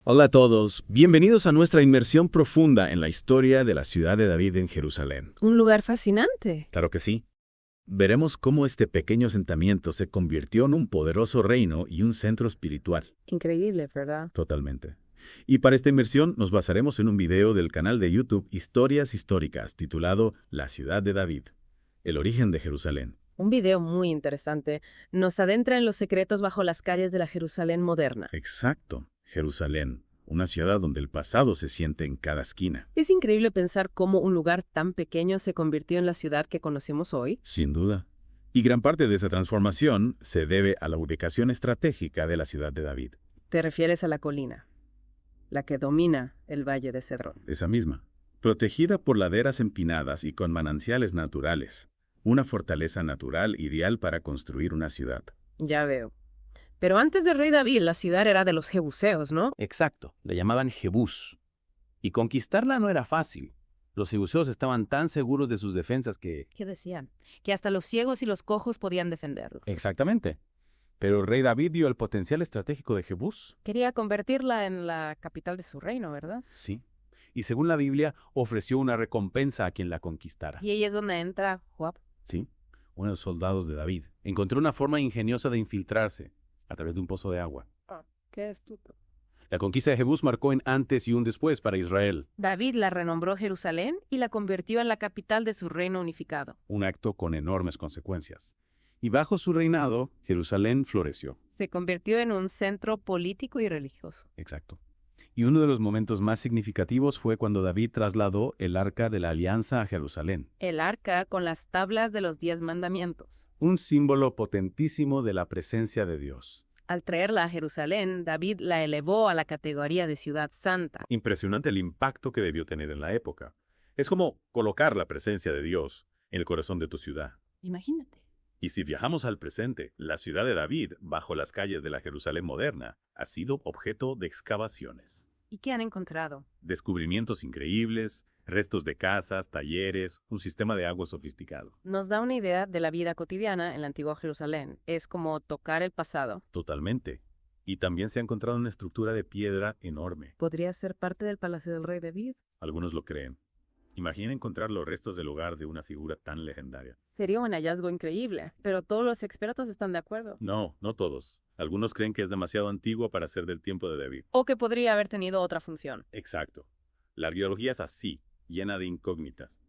Hola a todos, bienvenidos a nuestra inmersión profunda en la historia de la ciudad de David en Jerusalén. Un lugar fascinante. Claro que sí. Veremos cómo este pequeño asentamiento se convirtió en un poderoso reino y un centro espiritual. Increíble, ¿verdad? Totalmente. Y para esta inmersión nos basaremos en un video del canal de YouTube Historias Históricas titulado La ciudad de David, el origen de Jerusalén. Un video muy interesante. Nos adentra en los secretos bajo las calles de la Jerusalén moderna. Exacto, Jerusalén, una ciudad donde el pasado se siente en cada esquina. Es increíble pensar cómo un lugar tan pequeño se convirtió en la ciudad que conocemos hoy. Sin duda. Y gran parte de esa transformación se debe a la ubicación estratégica de la ciudad de David. Te refieres a la colina, la que domina el Valle de Cedrón. Esa misma. Protegida por laderas empinadas y con manantiales naturales. Una fortaleza natural ideal para construir una ciudad. Ya veo. Pero antes del rey David, la ciudad era de los jebuseos, ¿no? Exacto, la llamaban Jebús. Y conquistarla no era fácil. Los jebuseos estaban tan seguros de sus defensas que... ¿Qué decían? Que hasta los ciegos y los cojos podían defenderlo. Exactamente. Pero el rey David vio el potencial estratégico de Jebús. Quería convertirla en la capital de su reino, ¿verdad? Sí. Y según la Biblia, ofreció una recompensa a quien la conquistara. Y ahí es donde entra Joab. Sí. Uno de los soldados de David encontró una forma ingeniosa de infiltrarse a través de un pozo de agua. Qué astuto. La conquista de Jebús marcó un antes y un después para Israel. David la renombró Jerusalén y la convirtió en la capital de su reino unificado. Un acto con enormes consecuencias. Y bajo su reinado, Jerusalén floreció. Se convirtió en un centro político y religioso. Exacto. Y uno de los momentos más significativos fue cuando David trasladó el Arca de la Alianza a Jerusalén. El arca con las tablas de los 10 mandamientos. Un símbolo potentísimo de la presencia de Dios. Al traerla a Jerusalén, David la elevó a la categoría de ciudad santa. Impresionante el impacto que debió tener en la época. Es como colocar la presencia de Dios en el corazón de tu ciudad. Imagínate. Y si viajamos al presente, la ciudad de David, bajo las calles de la Jerusalén moderna, ha sido objeto de excavaciones. ¿Y qué han encontrado? Descubrimientos increíbles, restos de casas, talleres, un sistema de agua sofisticado. Nos da una idea de la vida cotidiana en la antigua Jerusalén. Es como tocar el pasado. Totalmente. Y también se ha encontrado una estructura de piedra enorme. ¿Podría ser parte del palacio del rey David? Algunos lo creen. Imagina encontrar los restos del hogar de una figura tan legendaria. Sería un hallazgo increíble, pero todos los expertos están de acuerdo. No, no todos. Algunos creen que es demasiado antigua para ser del tiempo de David. O que podría haber tenido otra función. Exacto. La arqueología es así, llena de incógnitas.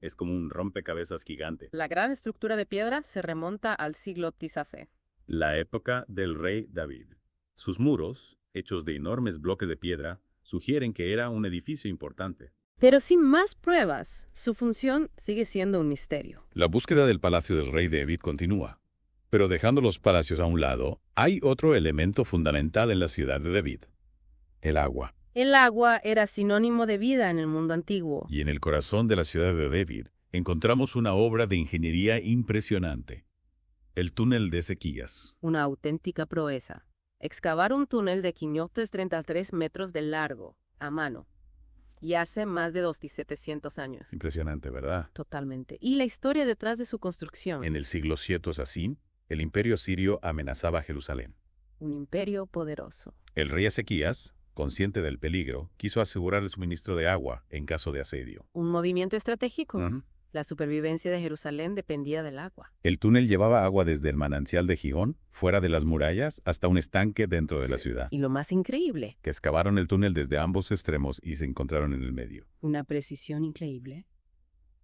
Es como un rompecabezas gigante. La gran estructura de piedra se remonta al siglo XIII. La época del rey David. Sus muros, hechos de enormes bloques de piedra, sugieren que era un edificio importante. Pero sin más pruebas, su función sigue siendo un misterio. La búsqueda del palacio del rey David continúa. Pero dejando los palacios a un lado, hay otro elemento fundamental en la ciudad de David: el agua. El agua era sinónimo de vida en el mundo antiguo. Y en el corazón de la ciudad de David encontramos una obra de ingeniería impresionante: el túnel de Ezequías. Una auténtica proeza. Excavar un túnel de 533 metros de largo, a mano. Y hace más de 2.700 años. Impresionante, ¿verdad? Totalmente. Y la historia detrás de su construcción. En el siglo VII así, el imperio sirio amenazaba a Jerusalén. Un imperio poderoso. El rey Ezequías, consciente del peligro, quiso asegurar el suministro de agua en caso de asedio. Un movimiento estratégico. Ujú. La supervivencia de Jerusalén dependía del agua. El túnel llevaba agua desde el manantial de Gihón, fuera de las murallas, hasta un estanque dentro de la ciudad. Y lo más increíble, Que excavaron el túnel desde ambos extremos y se encontraron en el medio. una precisión increíble.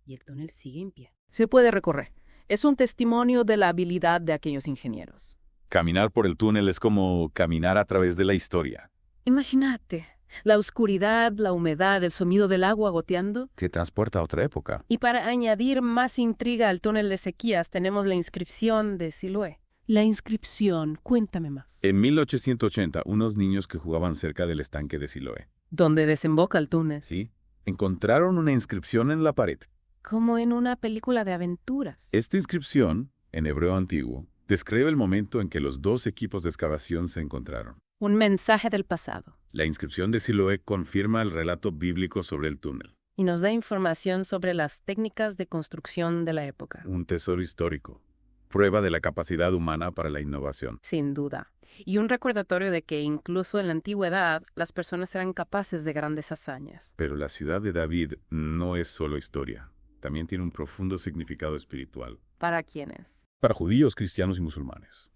Y el túnel sigue en pie. Se puede recorrer. Es un testimonio de la habilidad de aquellos ingenieros. Caminar por el túnel es como caminar a través de la historia. Imagínate, la oscuridad, la humedad, el sonido del agua goteando. Te transporta a otra época. Y para añadir más intriga al túnel de Ezequías, tenemos la inscripción de Siloé. La inscripción, cuéntame más. En 1880, unos niños que jugaban cerca del estanque de Siloé, Donde desemboca el túnel. ¿sí?, encontraron una inscripción en la pared. Como en una película de aventuras. Esta inscripción, en hebreo antiguo, describe el momento en que los dos equipos de excavación se encontraron. Un mensaje del pasado. La inscripción de Siloé confirma el relato bíblico sobre el túnel. Y nos da información sobre las técnicas de construcción de la época. Un tesoro histórico. Prueba de la capacidad humana para la innovación. Sin duda. Y un recordatorio de que incluso en la antigüedad las personas eran capaces de grandes hazañas. Pero la ciudad de David no es solo historia. También tiene un profundo significado espiritual. ¿Para quiénes? Para judíos, cristianos y musulmanes.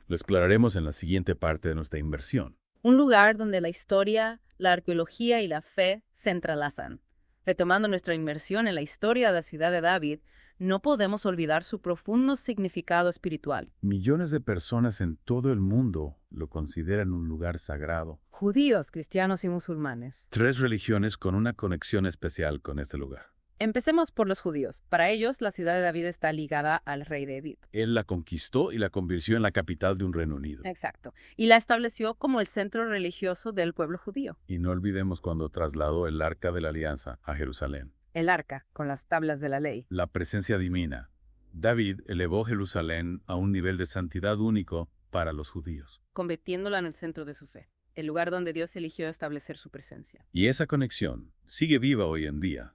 Lo exploraremos en la siguiente parte de nuestra inmersión. Un lugar donde la historia, la arqueología y la fe se entrelazan. Retomando nuestra inmersión en la historia de la ciudad de David, no podemos olvidar su profundo significado espiritual. Millones de personas en todo el mundo lo consideran un lugar sagrado. Judíos, cristianos y musulmanes. 3 religiones con una conexión especial con este lugar. Empecemos por los judíos. Para ellos, la ciudad de David está ligada al rey David. Él la conquistó y la convirtió en la capital de un Reino Unido. Exacto. Y la estableció como el centro religioso del pueblo judío. Y no olvidemos cuando trasladó el Arca de la Alianza a Jerusalén. El arca, con las tablas de la ley. La presencia divina. David elevó Jerusalén a un nivel de santidad único para los judíos. Convirtiéndola en el centro de su fe, el lugar donde Dios eligió establecer su presencia. Y esa conexión sigue viva hoy en día.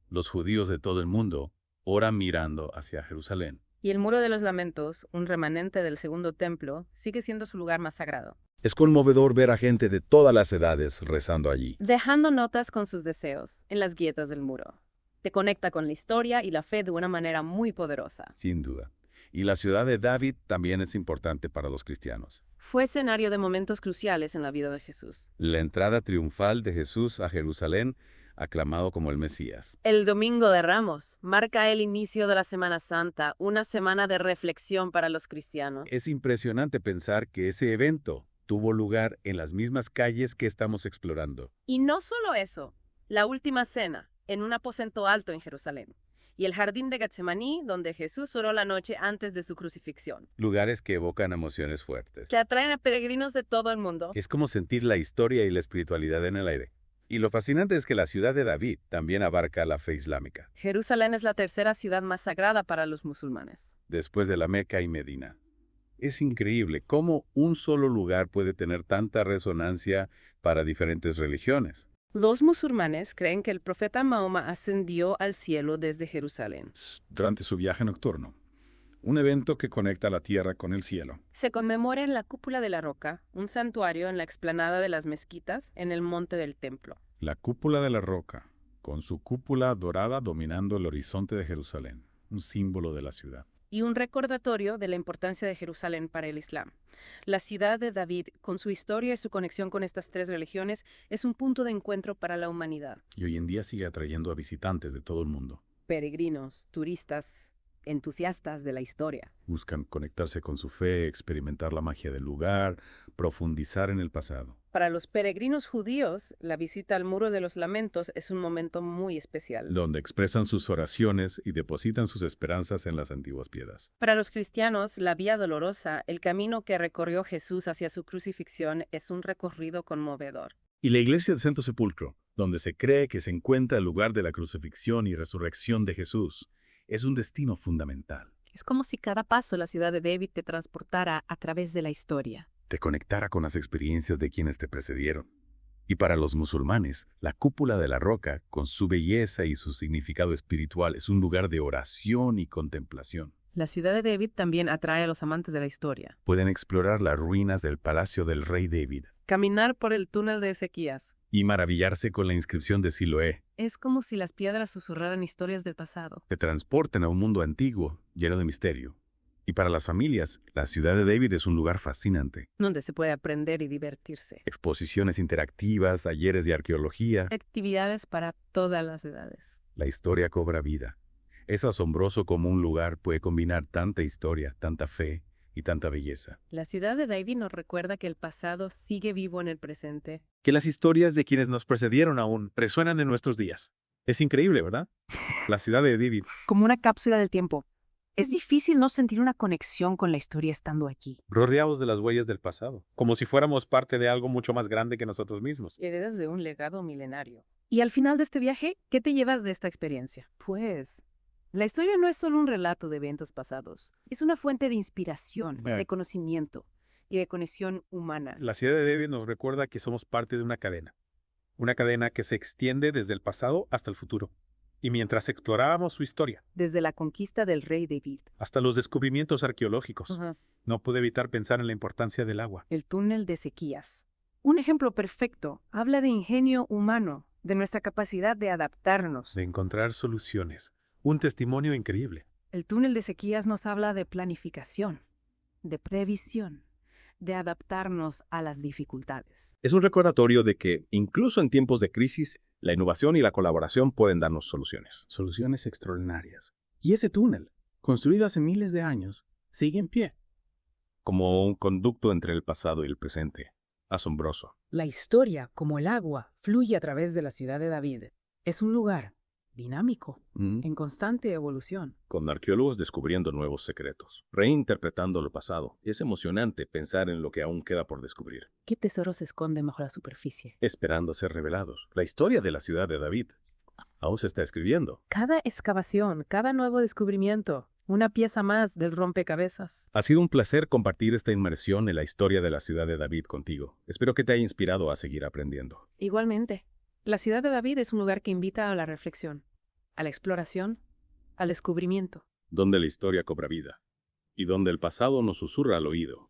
Los judíos de todo el mundo oran mirando hacia Jerusalén. Y el Muro de los Lamentos, un remanente del segundo templo, sigue siendo su lugar más sagrado. Es conmovedor ver a gente de todas las edades rezando allí. Dejando notas con sus deseos en las grietas del muro. Te conecta con la historia y la fe de una manera muy poderosa. Sin duda. Y la ciudad de David también es importante para los cristianos. Fue escenario de momentos cruciales en la vida de Jesús. La entrada triunfal de Jesús a Jerusalén, aclamado como el Mesías. El Domingo de Ramos marca el inicio de la Semana Santa, una semana de reflexión para los cristianos. Es impresionante pensar que ese evento tuvo lugar en las mismas calles que estamos explorando. Y no solo eso, la última cena, en un aposento alto en Jerusalén, y el jardín de Getsemaní, donde Jesús oró la noche antes de su crucifixión, Lugares que evocan emociones fuertes. que atraen a peregrinos de todo el mundo. Es como sentir la historia y la espiritualidad en el aire. Y lo fascinante es que la ciudad de David también abarca la fe islámica, Jerusalén es la tercera ciudad más sagrada para los musulmanes. después de la Meca y Medina. Es increíble cómo un solo lugar puede tener tanta resonancia para diferentes religiones. Los musulmanes creen que el profeta Mahoma ascendió al cielo desde Jerusalén. Durante su viaje nocturno. Un evento que conecta la tierra con el cielo. Se conmemora en la Cúpula de la Roca, un santuario en la explanada de las mezquitas en el monte del templo. La cúpula de la roca, con su cúpula dorada dominando el horizonte de Jerusalén, un símbolo de la ciudad. Y un recordatorio de la importancia de Jerusalén para el Islam. La ciudad de David, con su historia y su conexión con estas 3 religiones, es un punto de encuentro para la humanidad. Y hoy en día sigue atrayendo a visitantes de todo el mundo. Peregrinos, turistas, entusiastas de la historia. Buscan conectarse con su fe, experimentar la magia del lugar, profundizar en el pasado. Para los peregrinos judíos, la visita al Muro de los Lamentos es un momento muy especial. Donde expresan sus oraciones y depositan sus esperanzas en las antiguas piedras. Para los cristianos, la Vía Dolorosa, el camino que recorrió Jesús hacia su crucifixión, es un recorrido conmovedor. Y la iglesia del Santo Sepulcro, donde se cree que se encuentra el lugar de la crucifixión y resurrección de Jesús, es un destino fundamental. Es como si cada paso de la ciudad de David te transportara a través de la historia. Te conectara con las experiencias de quienes te precedieron. Y para los musulmanes, la cúpula de la roca, con su belleza y su significado espiritual, es un lugar de oración y contemplación. La ciudad de David también atrae a los amantes de la historia. Pueden explorar las ruinas del palacio del rey David Caminar por el túnel de Ezequías. y maravillarse con la inscripción de Siloé. Es como si las piedras susurraran historias del pasado. Te transportan a un mundo antiguo, lleno de misterio. Y para las familias, la ciudad de David es un lugar fascinante. Donde se puede aprender y divertirse. Exposiciones interactivas, talleres de arqueología. Actividades para todas las edades. La historia cobra vida. Es asombroso cómo un lugar puede combinar tanta historia, tanta fe y tanta belleza. La ciudad de David nos recuerda que el pasado sigue vivo en el presente. Que las historias de quienes nos precedieron aún resuenan en nuestros días. Es increíble, ¿verdad? La ciudad de David. Como una cápsula del tiempo. Es difícil no sentir una conexión con la historia estando aquí. Rodeados de las huellas del pasado, como si fuéramos parte de algo mucho más grande que nosotros mismos. Heredas de un legado milenario. Y al final de este viaje, ¿qué te llevas de esta experiencia? Pues, la historia no es solo un relato de eventos pasados. Es una fuente de inspiración, de conocimiento y de conexión humana. La ciudad de David nos recuerda que somos parte de una cadena que se extiende desde el pasado hasta el futuro. Y mientras explorábamos su historia, Desde la conquista del rey David, hasta los descubrimientos arqueológicos, Ujú. no pude evitar pensar en la importancia del agua. el túnel de Ezequías. Un ejemplo perfecto, habla de ingenio humano, de nuestra capacidad de adaptarnos. De encontrar soluciones. Un testimonio increíble. El túnel de Ezequías nos habla de planificación, de previsión, de adaptarnos a las dificultades. Es un recordatorio de que, incluso en tiempos de crisis, la innovación y la colaboración pueden darnos soluciones. Soluciones extraordinarias. Y ese túnel, construido hace miles de años, sigue en pie. Como un conducto entre el pasado y el presente. Asombroso. La historia, como el agua, fluye a través de la ciudad de David. Es un lugar dinámico, en constante evolución. Con arqueólogos descubriendo nuevos secretos, reinterpretando lo pasado. Es emocionante pensar en lo que aún queda por descubrir, ¿Qué tesoro se esconde bajo la superficie? esperando ser revelados. La historia de la ciudad de David aún se está escribiendo. Cada excavación, cada nuevo descubrimiento, una pieza más del rompecabezas. Ha sido un placer compartir esta inmersión en la historia de la ciudad de David contigo. Espero que te haya inspirado a seguir aprendiendo. Igualmente, la ciudad de David es un lugar que invita a la reflexión, a la exploración, al descubrimiento. Donde la historia cobra vida y donde el pasado nos susurra al oído.